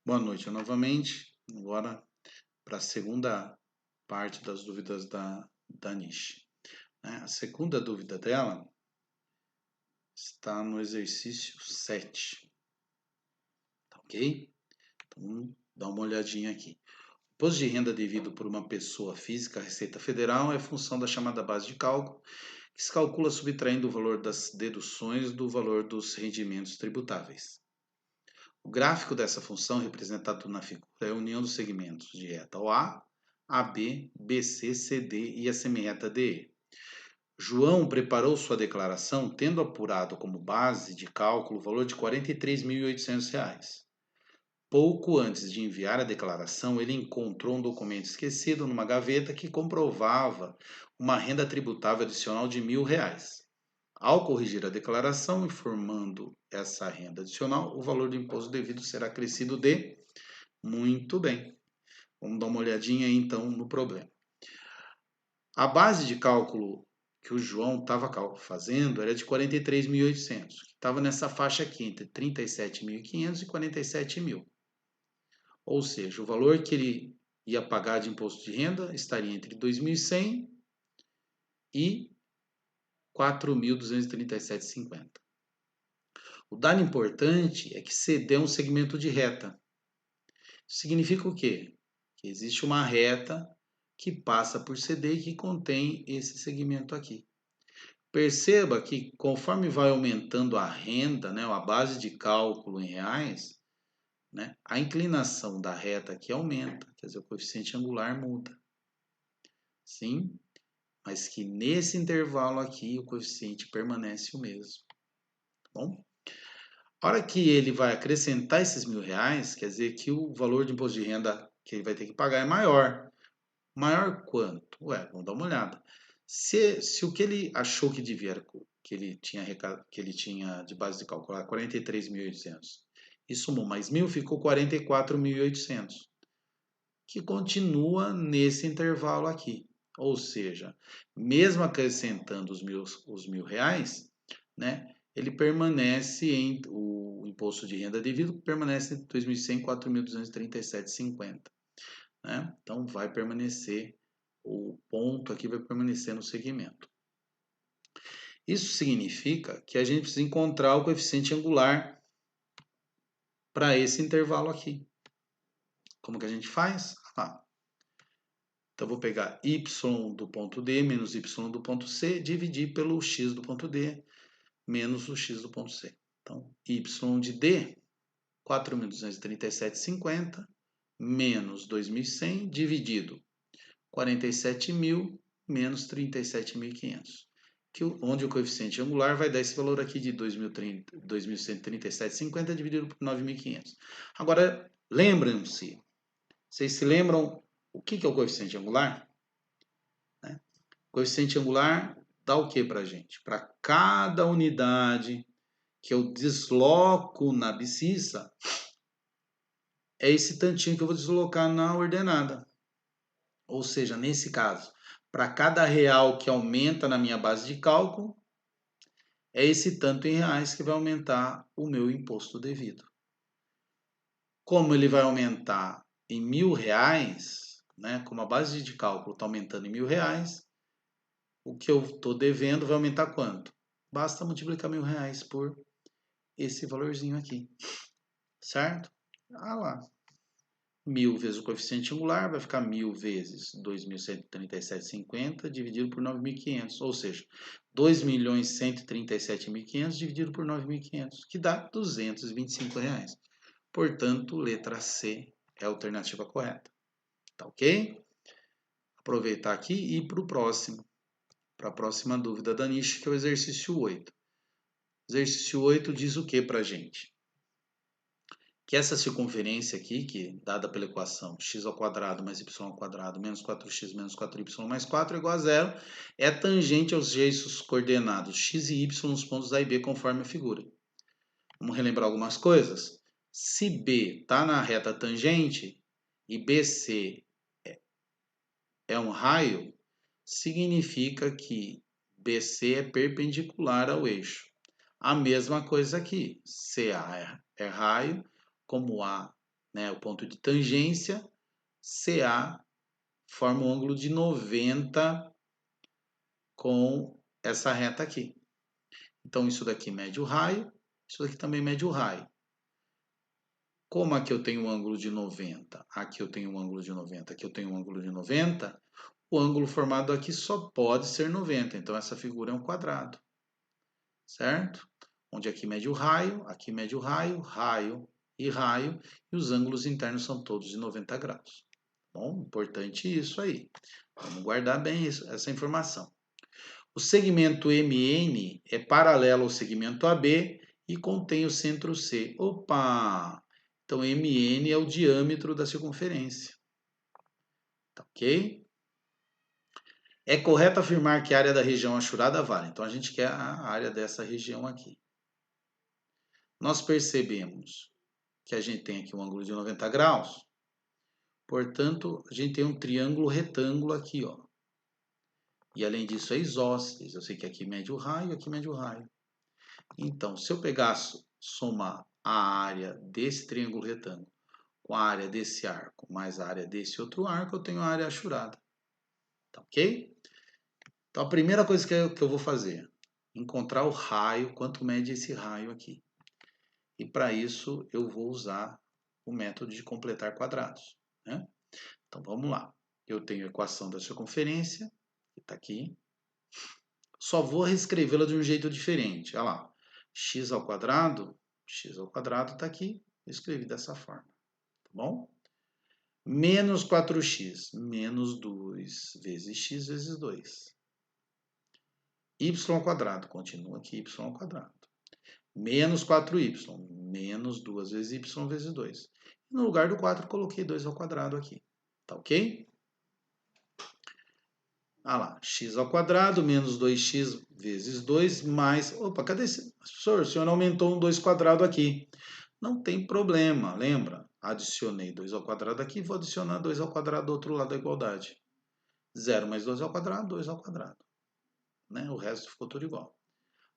Boa noite novamente. Agora para a segunda parte das dúvidas da Nishi, né? A segunda dúvida dela está no exercício 7, tá ok? Então, dá uma olhadinha aqui. O imposto de renda devido por uma pessoa física à Receita Federal é função da chamada base de cálculo, que se calcula subtraindo o valor das deduções do valor dos rendimentos tributáveis. O gráfico dessa função, representado na figura, é a união dos segmentos de reta OA, AB, BC, CD e a semi-reta DE. João preparou sua declaração tendo apurado como base de cálculo o valor de R$ 43.800. Pouco antes de enviar a declaração, ele encontrou um documento esquecido numa gaveta que comprovava uma renda tributável adicional de R$ 1.000. Ao corrigir a declaração, informando essa renda adicional, o valor do imposto devido será acrescido de... Muito bem. Vamos dar uma olhadinha aí, então, no problema. A base de cálculo que o João estava fazendo era de 43.800, que estava nessa faixa aqui, entre 37.500 e 47.000. Ou seja, o valor que ele ia pagar de imposto de renda estaria entre 2.100 e 4.237,50. O dado importante é que CD é um segmento de reta. Isso significa o quê? Que existe uma reta que passa por CD e que contém esse segmento aqui. Perceba que conforme vai aumentando a renda, né, a base de cálculo em reais, né, a inclinação da reta aqui aumenta, quer dizer, o coeficiente angular muda. Sim, mas que nesse intervalo aqui o coeficiente permanece o mesmo. Tá bom? A hora que ele vai acrescentar esses R$ 1.000, quer dizer que o valor de imposto de renda que ele vai ter que pagar é maior. Maior quanto? Ué, vamos dar uma olhada. Se o que ele achou que devia, que ele tinha de base de cálculo, 43.800, e somou mais 1.000, ficou 44.800, que continua nesse intervalo aqui. Ou seja, mesmo acrescentando os R$ 1.000, né, ele permanece em o imposto de renda devido permanece entre 2.100 e 4.237,50, né? Então vai permanecer o ponto aqui vai permanecer no segmento. Isso significa que a gente precisa encontrar o coeficiente angular para esse intervalo aqui. Como que a gente faz? Então, vou pegar y do ponto D menos y do ponto C, dividir pelo x do ponto D menos o x do ponto C. Então, y de D, 4.237,50 menos 2.100 dividido 47.000 menos 37.500. Onde o coeficiente angular vai dar esse valor aqui de 2.137,50 dividido por 9.500. Agora, lembram-se, vocês se lembram o que é o coeficiente angular? Né? O coeficiente angular dá o que para a gente? Para cada unidade que eu desloco na abscissa, é esse tantinho que eu vou deslocar na ordenada. Ou seja, nesse caso, para cada real que aumenta na minha base de cálculo, é esse tanto em reais que vai aumentar o meu imposto devido. Como ele vai aumentar em R$ 1.000, né, como a base de cálculo está aumentando em R$ 1.000, o que eu estou devendo vai aumentar quanto? Basta multiplicar R$ 1.000 por esse valorzinho aqui, certo? Lá. 1.000 vezes o coeficiente angular vai ficar 1.000 vezes 2.137,50 dividido por 9.500, ou seja, 2.137.500 dividido por 9.500, que dá R$ 225. Portanto, letra C é a alternativa correta. Tá ok? Aproveitar aqui e ir para o próximo. Para a próxima dúvida da Nishi, que é o exercício 8. Exercício 8 diz o que para a gente? Que essa circunferência aqui, que é dada pela equação x ao quadrado mais y ao quadrado menos 4x menos 4y mais 4 é igual a zero, é tangente aos eixos coordenados x e y nos pontos A e B conforme a figura. Vamos relembrar algumas coisas? Se B está na reta tangente e BC é um raio, significa que BC é perpendicular ao eixo. A mesma coisa aqui, CA é raio, como A né, o ponto de tangência, CA forma um ângulo de 90 com essa reta aqui. Então, isso daqui mede o raio, isso daqui também mede o raio. Como aqui eu tenho um ângulo de 90, aqui eu tenho um ângulo de 90, aqui eu tenho um ângulo de 90, o ângulo formado aqui só pode ser 90. Então, essa figura é um quadrado, certo? Onde aqui mede o raio, aqui mede o raio, raio, e os ângulos internos são todos de 90 graus. Bom, importante isso aí. Vamos guardar bem isso, essa informação. O segmento MN é paralelo ao segmento AB e contém o centro C. Opa! Então, MN é o diâmetro da circunferência. Tá ok? É correto afirmar que a área da região achurada vale. Então, a gente quer a área dessa região aqui. Nós percebemos que a gente tem aqui um ângulo de 90 graus. Portanto, a gente tem um triângulo retângulo aqui, ó. E além disso é isósceles. Eu sei que aqui mede o raio, aqui mede o raio. Então, se eu pegar, somar a área desse triângulo retângulo com a área desse arco mais a área desse outro arco, eu tenho a área achurada. Tá ok? Então, a primeira coisa que eu vou fazer, encontrar o raio, quanto mede esse raio aqui. E para isso, eu vou usar o método de completar quadrados, né? Então, vamos lá. Eu tenho a equação da circunferência, que está aqui. Só vou reescrevê-la de um jeito diferente. Olha lá. X ao quadrado está aqui. Eu escrevi dessa forma. Tá bom? Menos 4x, menos 2 vezes x vezes 2. Y ao quadrado, continua aqui y ao quadrado. Menos 4y, menos 2 vezes y vezes 2. No lugar do 4, coloquei 2 ao quadrado aqui. Tá ok? Ah lá, x ao quadrado menos 2x vezes 2 mais... Opa, cadê esse... Professor, o senhor aumentou um 2 quadrado aqui. Não tem problema, lembra? Adicionei 2 ao quadrado aqui, vou adicionar 2 ao quadrado do outro lado da igualdade. 0 mais 2 ao quadrado, 2 ao quadrado. Né? O resto ficou tudo igual.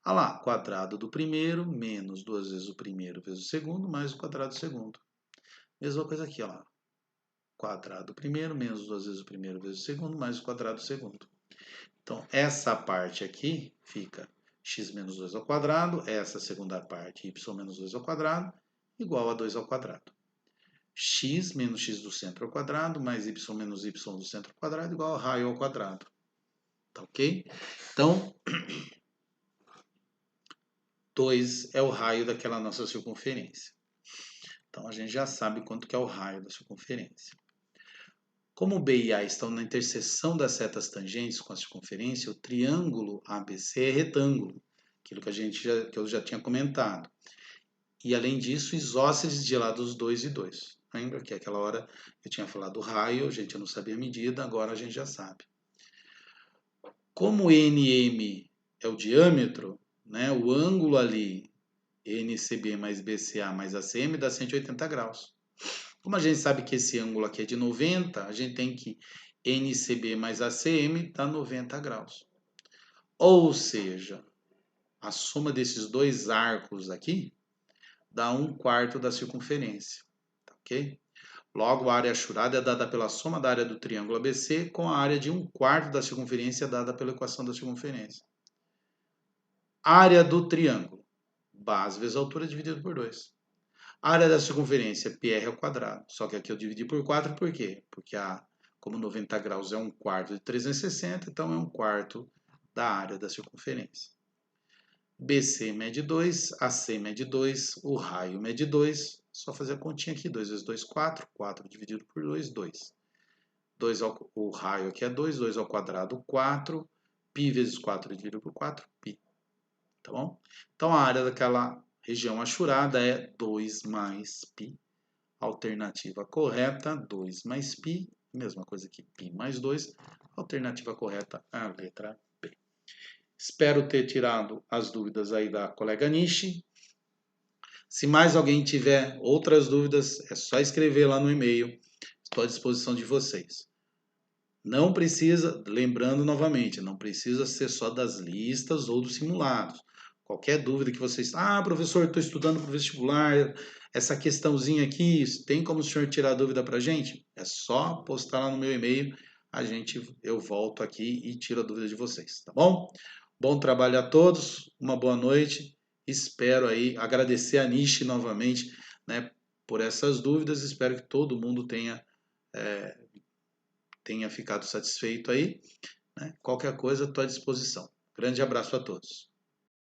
Ah lá, quadrado do primeiro menos 2 vezes o primeiro vezes o segundo, mais o quadrado do segundo. Mesma coisa aqui, ó lá. Quadrado do primeiro menos 2 vezes o primeiro vezes o segundo, mais o quadrado do segundo. Então, essa parte aqui fica x menos 2 ao quadrado, essa segunda parte, y menos 2 ao quadrado, igual a 2 ao quadrado. X menos x do centro ao quadrado, mais y menos y do centro ao quadrado, igual a raio ao quadrado. Tá ok? Então, 2 é o raio daquela nossa circunferência. Então, a gente já sabe quanto que é o raio da circunferência. Como B e A estão na interseção das setas tangentes com a circunferência, o triângulo ABC é retângulo, aquilo que eu já tinha comentado. E além disso, isósceles de lados 2 e 2. Lembra que aquela hora eu tinha falado do raio, a gente não sabia a medida, agora a gente já sabe. Como NM é o diâmetro, né, o ângulo ali, NCB mais BCA mais ACM, dá 180 graus. Como a gente sabe que esse ângulo aqui é de 90, a gente tem que NCB mais ACM dá 90 graus. Ou seja, a soma desses dois arcos aqui dá 1/4 da circunferência. Tá ok? Logo, a área achurada é dada pela soma da área do triângulo ABC com a área de 1/4 da circunferência dada pela equação da circunferência. Área do triângulo. Base vezes altura dividido por 2. Área da circunferência, πr ao quadrado. Só que aqui eu dividi por 4, por quê? Porque como 90 graus é 1/4 de 360, então é 1/4 da área da circunferência. BC mede 2, AC mede 2, o raio mede 2. Só fazer a continha aqui, 2 vezes 2, 4. 4 dividido por 2, 2. O raio aqui é 2, 2 ao quadrado, 4. Π vezes 4 dividido por 4, π. Tá bom? Então, a área daquela região achurada é 2 mais π. Alternativa correta, 2 mais π. Mesma coisa que π mais 2. Alternativa correta, a letra B. Espero ter tirado as dúvidas aí da colega Nishi. Se mais alguém tiver outras dúvidas, é só escrever lá no e-mail. Estou à disposição de vocês. Não precisa, lembrando novamente, não precisa ser só das listas ou dos simulados. Qualquer dúvida que vocês... Ah, professor, estou estudando para o vestibular, essa questãozinha aqui, tem como o senhor tirar dúvida para a gente? É só postar lá no meu e-mail, eu volto aqui e tiro a dúvida de vocês, tá bom? Bom trabalho a todos, uma boa noite, espero aí agradecer a Nishi novamente, né, por essas dúvidas, espero que todo mundo tenha ficado satisfeito aí, né? Qualquer coisa, estou à disposição. Grande abraço a todos.